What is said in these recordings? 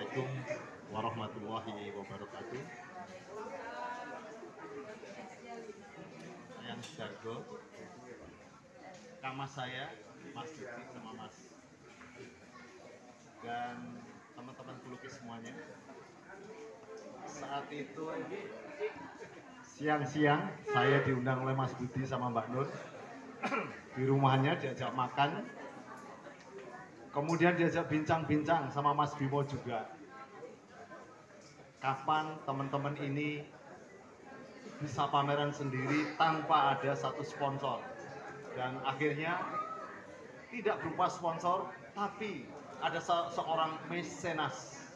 Assalamualaikum warahmatullahi wabarakatuh. Yang jago, nama saya Mas Diki sama Mas dan teman-teman pelukis semuanya. Saat itu siang-siang saya diundang oleh Mas Budi sama Mbak Nur di rumahnya, diajak makan. Kemudian diajak bincang-bincang sama Mas Bimo juga. Kapan teman-teman ini bisa pameran sendiri tanpa ada satu sponsor. Dan akhirnya tidak berupa sponsor, tapi ada seorang mecenas.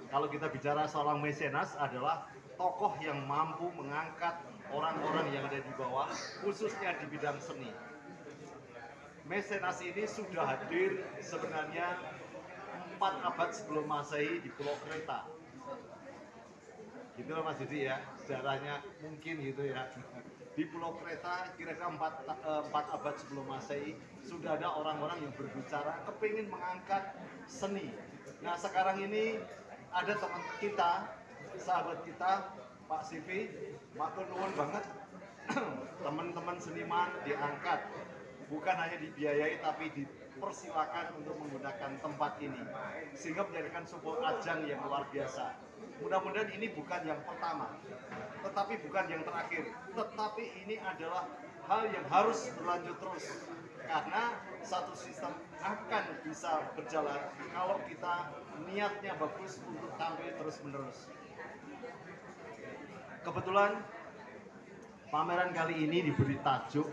Kalau kita bicara seorang mecenas adalah tokoh yang mampu mengangkat orang-orang yang ada di bawah, khususnya di bidang seni. Mecenas ini sudah hadir sebenarnya 4 abad sebelum Masehi di Pulau Kreta. Gitu loh Mas Didi ya, sejarahnya mungkin gitu ya. Di Pulau Kreta kira-kira 4 abad sebelum Masehi sudah ada orang-orang yang berbicara kepingin mengangkat seni. Nah sekarang ini ada teman kita, sahabat kita, Pak Sivi, matur nuwun banget. Teman-teman seniman diangkat, bukan hanya dibiayai tapi dipersilakan untuk menggunakan tempat ini, sehingga menjadikan sebuah ajang yang luar biasa. Mudah-mudahan ini bukan yang pertama, tetapi bukan yang terakhir, tetapi ini adalah hal yang harus berlanjut terus, karena satu sistem akan bisa berjalan kalau kita niatnya bagus untuk tampil terus-menerus. Kebetulan pameran kali ini diberi tajuk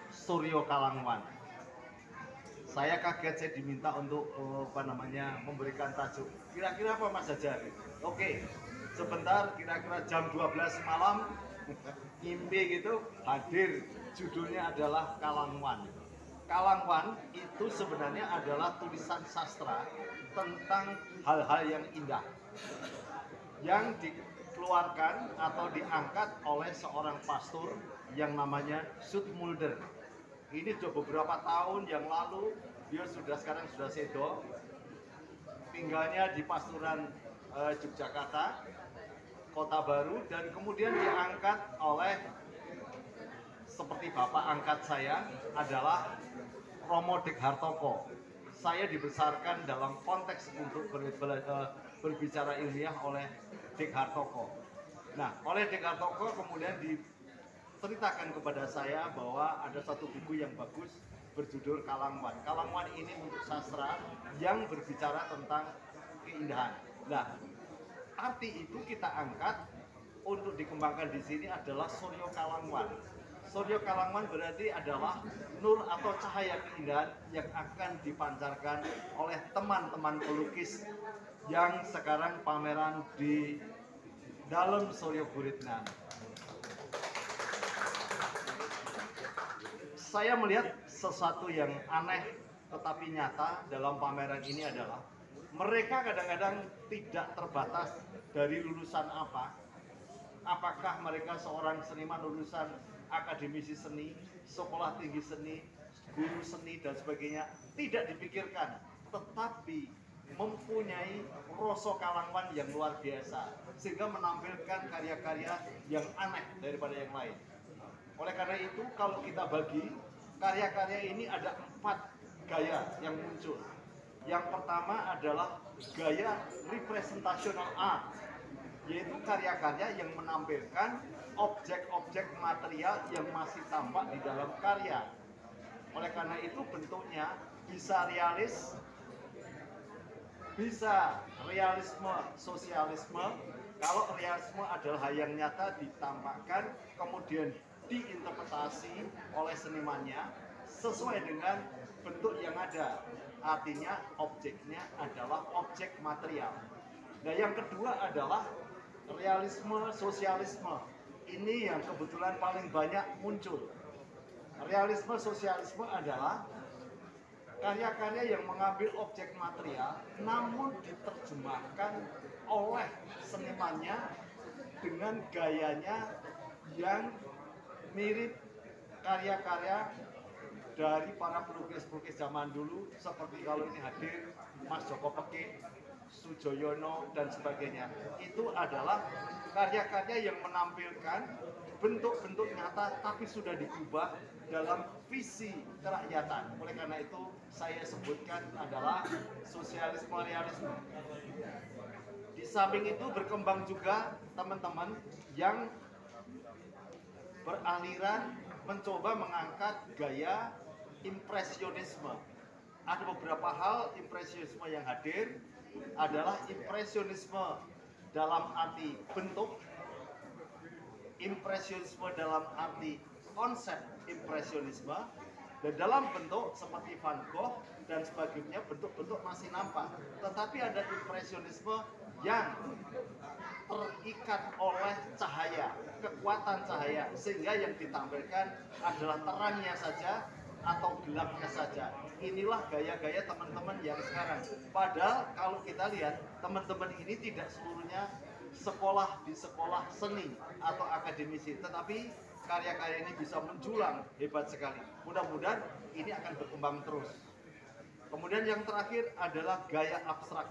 Suryo Kalangwan. Saya kaget, saya diminta untuk memberikan tajuk. Kira-kira apa Mas Hajar? Oke, sebentar, kira-kira jam 12 malam ngimpi gitu hadir. Judulnya adalah Kalangwan. Kalangwan itu sebenarnya adalah tulisan sastra tentang hal-hal yang indah yang dikeluarkan atau diangkat oleh seorang pastor yang namanya Zoetmulder. Ini sudah beberapa tahun yang lalu, dia sekarang sudah sedo, tinggalnya di pasturan Yogyakarta, Kota Baru, dan kemudian diangkat oleh seperti bapak angkat saya adalah Romo Dek Hartoko. Saya dibesarkan dalam konteks untuk berbicara ilmiah oleh Dek Hartoko. Nah, oleh Dek Hartoko kemudian diceritakan kepada saya bahwa ada satu buku yang bagus berjudul Kalangwan. Kalangwan ini untuk sastra yang berbicara tentang keindahan. Nah, arti itu kita angkat untuk dikembangkan di sini adalah Suryo Kalangwan. Suryo Kalangwan berarti adalah nur atau cahaya keindahan yang akan dipancarkan oleh teman-teman pelukis yang sekarang pameran di dalam Suryo Guritnan. Saya melihat sesuatu yang aneh tetapi nyata dalam pameran ini adalah mereka kadang-kadang tidak terbatas dari lulusan apa. Apakah mereka seorang seniman lulusan akademisi seni, sekolah tinggi seni, guru seni dan sebagainya, tidak dipikirkan, tetapi mempunyai rasa Kalangwan yang luar biasa sehingga menampilkan karya-karya yang aneh daripada yang lain. Oleh karena itu, kalau kita bagi karya-karya ini ada 4 gaya yang muncul. Yang pertama adalah gaya representational art, yaitu karya-karya yang menampilkan objek-objek material yang masih tampak di dalam karya. Oleh karena itu bentuknya bisa realis, bisa realisme sosialisme. Kalau realisme adalah hal yang nyata ditampakkan, kemudian diinterpretasi oleh senimannya sesuai dengan bentuk yang ada. Artinya objeknya adalah objek material. Nah yang kedua adalah realisme sosialisme. Ini yang kebetulan paling banyak muncul. Realisme sosialisme adalah karya-karya yang mengambil objek material namun diterjemahkan oleh senimannya dengan gayanya yang mirip karya-karya dari para pelukis-pelukis zaman dulu, seperti kalau ini hadir Mas Joko Pekik, Sujoyono dan sebagainya. Itu adalah karya-karya yang menampilkan bentuk-bentuk nyata tapi sudah diubah dalam visi kerakyatan. Oleh karena itu saya sebutkan adalah sosialisme realisme. Di samping itu berkembang juga teman-teman yang beraliran mencoba mengangkat gaya impresionisme. Ada beberapa hal impresionisme yang hadir adalah impresionisme dalam arti bentuk, impresionisme dalam arti konsep impresionisme, dan dalam bentuk seperti Van Gogh dan sebagainya bentuk-bentuk masih nampak. Tetapi ada impresionisme yang terikat oleh cahaya, kekuatan cahaya, sehingga yang ditampilkan adalah terangnya saja atau gelapnya saja. Inilah gaya-gaya teman-teman yang sekarang. Padahal kalau kita lihat, teman-teman ini tidak seluruhnya sekolah di sekolah seni atau akademisi, tetapi karya-karya ini bisa menjulang hebat sekali. Mudah-mudahan ini akan berkembang terus. Kemudian yang terakhir adalah gaya abstrak.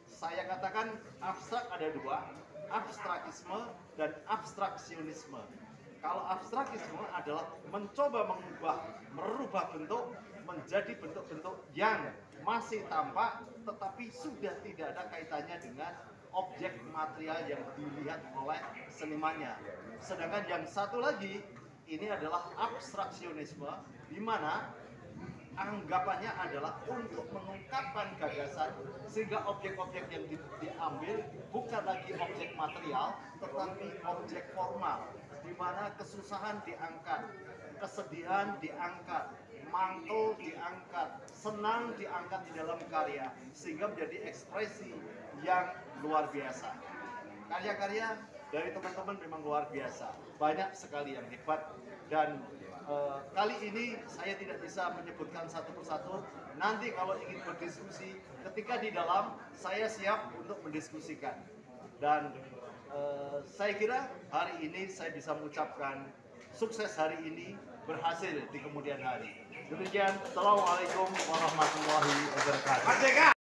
Saya katakan abstrak ada dua, abstrakisme dan abstraksionisme. Kalau abstrakisme adalah mencoba merubah bentuk menjadi bentuk-bentuk yang masih tampak tetapi sudah tidak ada kaitannya dengan objek material yang dilihat oleh senimannya. Sedangkan yang satu lagi ini adalah abstraksionisme, di mana anggapannya adalah untuk mengungkapkan gagasan sehingga objek-objek yang diambil bukan lagi objek material tetapi objek formal, di mana kesusahan diangkat, kesedihan diangkat, mangkel diangkat, senang diangkat di dalam karya sehingga menjadi ekspresi yang luar biasa. Karya-karya dari teman-teman memang luar biasa, banyak sekali yang hebat, dan kali ini saya tidak bisa menyebutkan satu persatu. Nanti kalau ingin berdiskusi ketika di dalam, saya siap untuk mendiskusikan. Dan saya kira hari ini saya bisa mengucapkan sukses hari ini, berhasil di kemudian hari. Demikian, Assalamualaikum warahmatullahi wabarakatuh.